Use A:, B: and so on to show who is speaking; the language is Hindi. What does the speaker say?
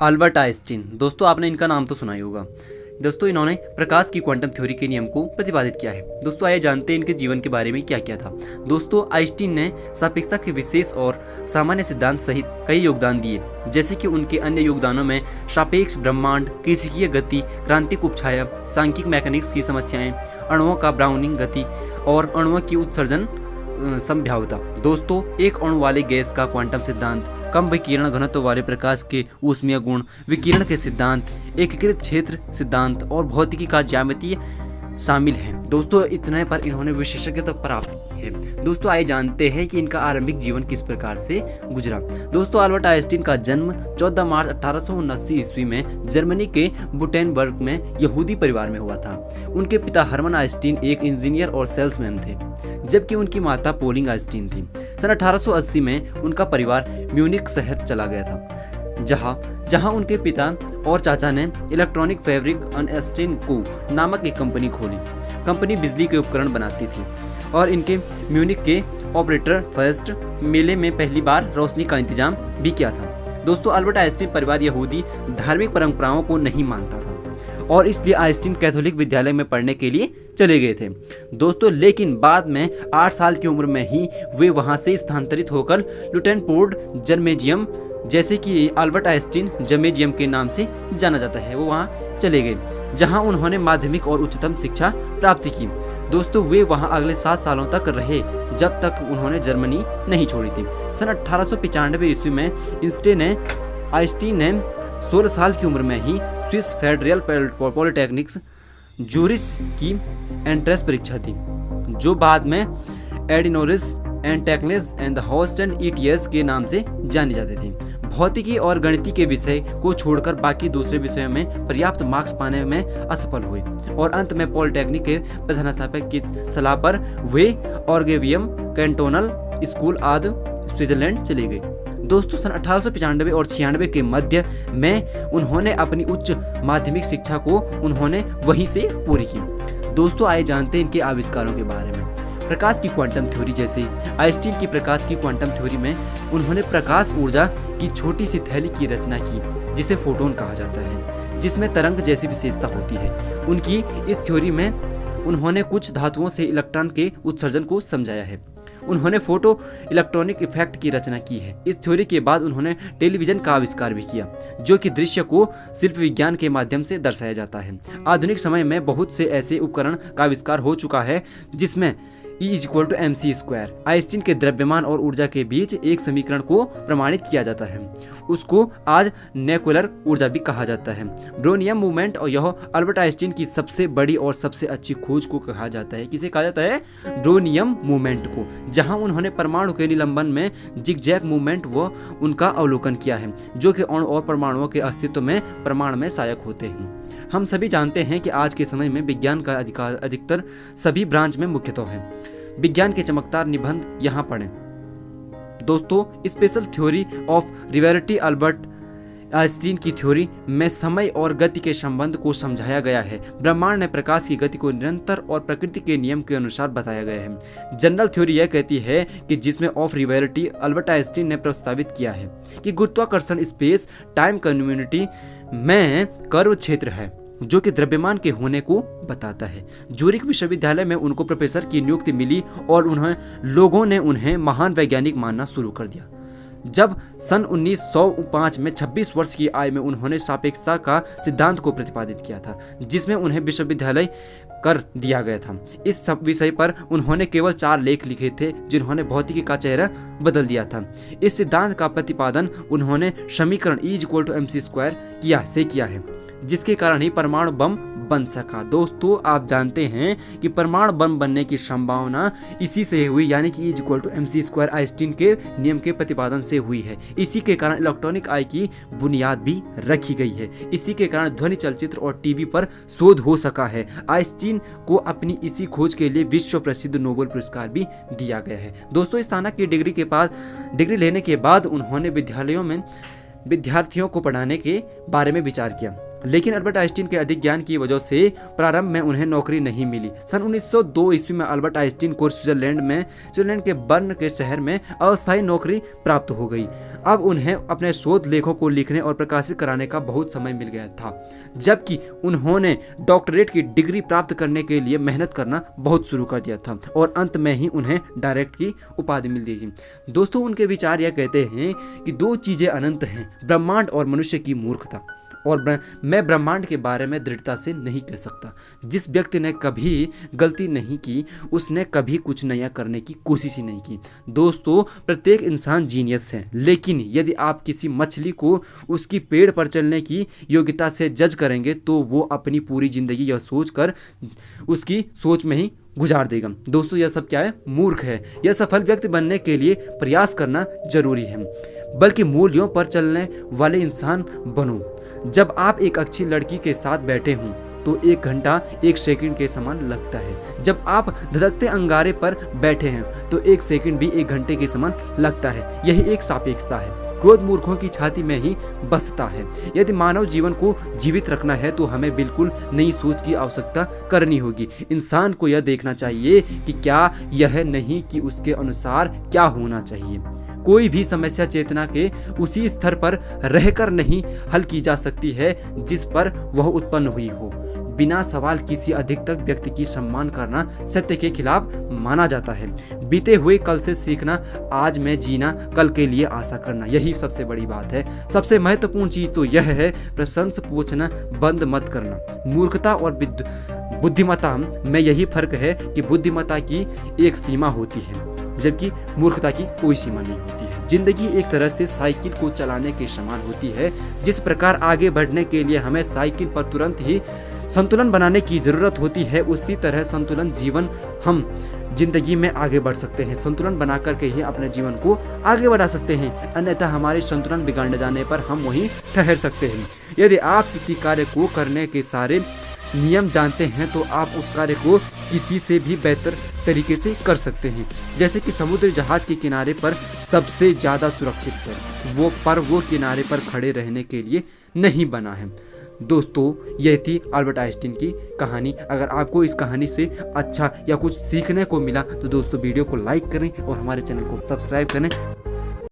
A: Albert Einstein. दोस्तों आपने इनका नाम तो सुना ही होगा। दोस्तों इन्होंने प्रकाश की क्वांटम थ्योरी के नियम को प्रतिपादित किया है। दोस्तों आइए जानते हैं इनके जीवन के बारे में क्या क्या था। दोस्तों आइंस्टीन ने सापेक्षता के विशेष और सामान्य सिद्धांत सहित कई योगदान दिए, जैसे कि उनके अन्य योगदानों में सापेक्ष ब्रह्मांड, केशिकीय गति, क्रांतिक उपछाया, सांख्यिक मैकेनिक्स की समस्याएं, अणुओं का ब्राउनिंग गति और अणुओं की उत्सर्जन संभाव्यता। दोस्तों एक अणु वाले गैस का क्वांटम सिद्धांत, कम विकिरण घनत्व वाले प्रकाश के ऊष्मीय गुण, विकिरण के सिद्धांत, एकीकृत क्षेत्र सिद्धांत और भौतिकी का ज्यामितीय शामिल हैं। दोस्तों इतने पर इन्होंने विशेषज्ञता प्राप्त की है। दोस्तों आइए जानते हैं कि इनका आरंभिक जीवन किस प्रकार से गुजरा। दोस्तों अल्बर्ट आइंस्टीन का जन्म 14 मार्च 1879 ईस्वी में जर्मनी के बुटेनबर्ग में यहूदी परिवार में हुआ था। उनके पिता हरमन आइंस्टीन एक इंजीनियर और सेल्समैन थे, जबकि उनकी माता पोलिंग आइंस्टीन थी। सन 1880 में उनका परिवार म्यूनिख शहर चला गया था, जहां उनके पिता और चाचा ने इलेक्ट्रॉनिक फैब्रिक आइंस्टीन को नामक एक कंपनी खोली। कंपनी बिजली के उपकरण बनाती थी और इनके म्यूनिख के ऑपरेटर फर्स्ट मेले में पहली बार रोशनी का इंतजाम भी किया था। दोस्तों अल्बर्ट आइंस्टीन परिवार यहूदी धार्मिक परंपराओं को नहीं मानता था और इसलिए आइंस्टीन कैथोलिक विद्यालय में पढ़ने के लिए चले गए थे। दोस्तों लेकिन बाद में 8 साल की उम्र में ही वे वहां से स्थानांतरित होकर लुटेनपोर्ट जर्मेजियम, जैसे कि अल्बर्ट आइंस्टीन जर्मेजियम के नाम से जाना जाता है, वो वहां चले गए, जहां उन्होंने माध्यमिक और उच्चतम शिक्षा प्राप्त की। दोस्तों वे वहां अगले 7 सालों तक रहे, जब तक उन्होंने जर्मनी नहीं छोड़ी थी। सन 1895 ईस्वी में आइंस्टीन ने 16 साल की उम्र में ही स्विस फेडरल पॉलिटेक्निक्स जूरिच की एंट्रेंस परीक्षा दी, जो बाद में एडिनोरिस एंड टेक्निस एंड हॉस्टन ईटीएस के नाम से जानी जाती थी। भौतिकी और गणित के विषय को छोड़कर बाकी दूसरे विषयों में पर्याप्त मार्क्स पाने में असफल हुए और अंत में पॉलिटेक्निक के प्रधानाध्यापक की सलाह पर वे ऑर्गेवियम कैंटोनल स्कूल आदि स्विट्जरलैंड चले गए। दोस्तों सन 1895 और 96 के मध्य में उन्होंने अपनी उच्च माध्यमिक शिक्षा को उन्होंने वहीं से पूरी की। दोस्तों आइए जानते हैं इनके आविष्कारों के बारे में। प्रकाश की क्वांटम थ्योरी। जैसे आइंस्टीन की प्रकाश की क्वांटम थ्योरी में उन्होंने प्रकाश ऊर्जा की छोटी सी थैली की रचना की, जिसे फोटोन कहा जाता है, जिसमें तरंग जैसी विशेषता होती है। उनकी इस थ्योरी में उन्होंने कुछ धातुओं से इलेक्ट्रॉन के उत्सर्जन को समझाया है। उन्होंने फोटो इलेक्ट्रॉनिक इफेक्ट की रचना की है। इस थ्योरी के बाद उन्होंने टेलीविजन का आविष्कार भी किया, जो कि दृश्य को शिल्प विज्ञान के माध्यम से दर्शाया जाता है। आधुनिक समय में बहुत से ऐसे उपकरण का आविष्कार हो चुका है जिसमें E=mc²। आइंस्टीन के द्रव्यमान और ऊर्जा के बीच एक समीकरण को प्रमाणित किया जाता है, उसको आज नेकुलर ऊर्जा भी कहा जाता है। ब्रोनियम मूवमेंट, और यह अल्बर्ट आइंस्टीन की सबसे बड़ी और सबसे अच्छी खोज को कहा जाता है। किसे कहा जाता है? ब्रोनियम मूवमेंट को, जहां उन्होंने परमाणु के निलंबन में जिगजैग मूवमेंट व उनका अवलोकन किया है, जो कि अणु और परमाणुओं के अस्तित्व में प्रमाण में सहायक होते हैं। हम सभी जानते हैं कि आज के समय में विज्ञान का अधिकतर सभी ब्रांच में मुख्यतः है। विज्ञान के चमकदार निबंध यहाँ पढ़ें। दोस्तों special theory of relativity. Albert Einstein की थ्योरी में समय और गति के संबंध को समझाया गया है। ब्रह्मांड में प्रकाश की गति को निरंतर और प्रकृति के नियम के अनुसार बताया गया है। जनरल थ्योरी यह कहती है कि जिसमें ऑफ रिलेटिविटी अल्बर्ट आइंस्टीन ने प्रस्तावित किया है कि गुरुत्वाकर्षण स्पेस टाइम कम्युनिटी में कर्व क्षेत्र है, जो कि द्रव्यमान के होने को बताता है। जूरिक विश्वविद्यालय में उनको प्रोफेसर की नियुक्ति मिली और लोगों ने उन्हें महान वैज्ञानिक मानना शुरू कर दिया। जब सन 1905 में 26 वर्ष की आयु में उन्होंने सापेक्षता का सिद्धांत को प्रतिपादित किया था, जिसमें उन्हें विश्वविद्यालय कर दिया गया था। इस सब विषय पर उन्होंने केवल 4 लेख लिखे थे, जिन्होंने भौतिकी का चेहरा बदल दिया था। इस सिद्धांत का प्रतिपादन उन्होंने समीकरण E=mc² किया है, जिसके कारण ही परमाणु बम बन सका। दोस्तों आप जानते हैं कि परमाणु बम बनने की संभावना इसी से हुई, यानी कि E=mc² आइंस्टीन के नियम के प्रतिपादन से हुई है। इसी के कारण इलेक्ट्रॉनिक आई की बुनियाद भी रखी गई है। इसी के कारण ध्वनि, चलचित्र और टीवी पर शोध हो सका है। आइंस्टीन को अपनी इसी खोज के लिए विश्व प्रसिद्ध नोबेल पुरस्कार भी दिया गया है। दोस्तों स्नातक की डिग्री लेने के बाद उन्होंने विद्यालयों में विद्यार्थियों को पढ़ाने के बारे में विचार किया। लेकिन अल्बर्ट आइंस्टीन के अधिक ज्ञान की वजह से प्रारंभ में उन्हें नौकरी नहीं मिली। सन 1902 ईस्वी में अल्बर्ट आइंस्टीन को स्विट्जरलैंड के बर्न के शहर में अस्थायी नौकरी प्राप्त हो गई। अब उन्हें अपने शोध लेखों को लिखने और प्रकाशित कराने का बहुत समय मिल गया था, जबकि उन्होंने डॉक्टरेट की डिग्री प्राप्त करने के लिए मेहनत करना बहुत शुरू कर दिया था और अंत में ही उन्हें डायरेक्ट की उपाधि मिल गई। दोस्तों, उनके विचार यह कहते हैं कि दो चीजें अनंत हैं, ब्रह्मांड और मनुष्य की मूर्खता। और मैं ब्रह्मांड के बारे में दृढ़ता से नहीं कह सकता। जिस व्यक्ति ने कभी गलती नहीं की उसने कभी कुछ नया करने की कोशिश ही नहीं की। दोस्तों, प्रत्येक इंसान जीनियस है, लेकिन यदि आप किसी मछली को उसकी पेड़ पर चलने की योग्यता से जज करेंगे तो वो अपनी पूरी जिंदगी यह सोचकर उसकी सोच में ही गुजार देगा। दोस्तों, यह सब क्या है? मूर्ख है। यह सफल व्यक्ति बनने के लिए प्रयास करना जरूरी है, बल्कि मूल्यों पर चलने वाले इंसान बनो। जब आप एक अच्छी लड़की के साथ बैठे हों तो 1 घंटा 1 सेकंड के समान लगता है। जब आप धधकते अंगारे पर बैठे हैं तो 1 सेकंड भी 1 घंटे के समान लगता है। यही एक सापेक्षता है। क्रोध मूर्खों की छाती में ही बसता है। यदि मानव जीवन को जीवित रखना है तो हमें बिल्कुल नई सोच की आवश्यकता करनी होगी। इंसान को यह देखना चाहिए कि क्या यह नहीं कि उसके अनुसार क्या होना चाहिए। कोई भी समस्या चेतना के उसी स्तर पर रहकर नहीं हल की जा सकती है जिस पर वह उत्पन्न हुई हो। बिना सवाल किसी अधिकतम व्यक्ति की सम्मान करना सत्य के खिलाफ माना जाता है। बीते हुए कल से सीखना, आज में जीना, कल के लिए आशा करना, यही सबसे बड़ी बात है। सबसे महत्वपूर्ण चीज तो यह है, प्रशंसा पूछना बंद मत करना। मूर्खता और बुद्धिमत्ता में यही फर्क है कि बुद्धिमत्ता की एक सीमा होती है जबकि मूर्खता की कोई सीमा नहीं होती है। जिंदगी एक तरह से साइकिल को चलाने के समान होती है। जिस प्रकार आगे बढ़ने के लिए हमें साइकिल पर तुरंत ही संतुलन बनाने की जरूरत होती है, उसी तरह संतुलन जीवन हम जिंदगी में आगे बढ़ सकते हैं। संतुलन बना करके ही अपने जीवन को आगे बढ़ा सकते हैं, अन्यथा हमारे संतुलन बिगड़ जाने पर हम वहीं ठहर सकते हैं। यदि आप किसी कार्य को करने के सारे नियम जानते हैं तो आप उस कार्य को किसी से भी बेहतर तरीके से कर सकते हैं। जैसे कि समुद्र जहाज के किनारे पर सबसे ज़्यादा सुरक्षित है, वो किनारे पर खड़े रहने के लिए नहीं बना है। दोस्तों, यह थी अल्बर्ट आइंस्टीन की कहानी। अगर आपको इस कहानी से अच्छा या कुछ सीखने को मिला तो दोस्तों वीडियो को लाइक करें और हमारे चैनल को सब्सक्राइब करें।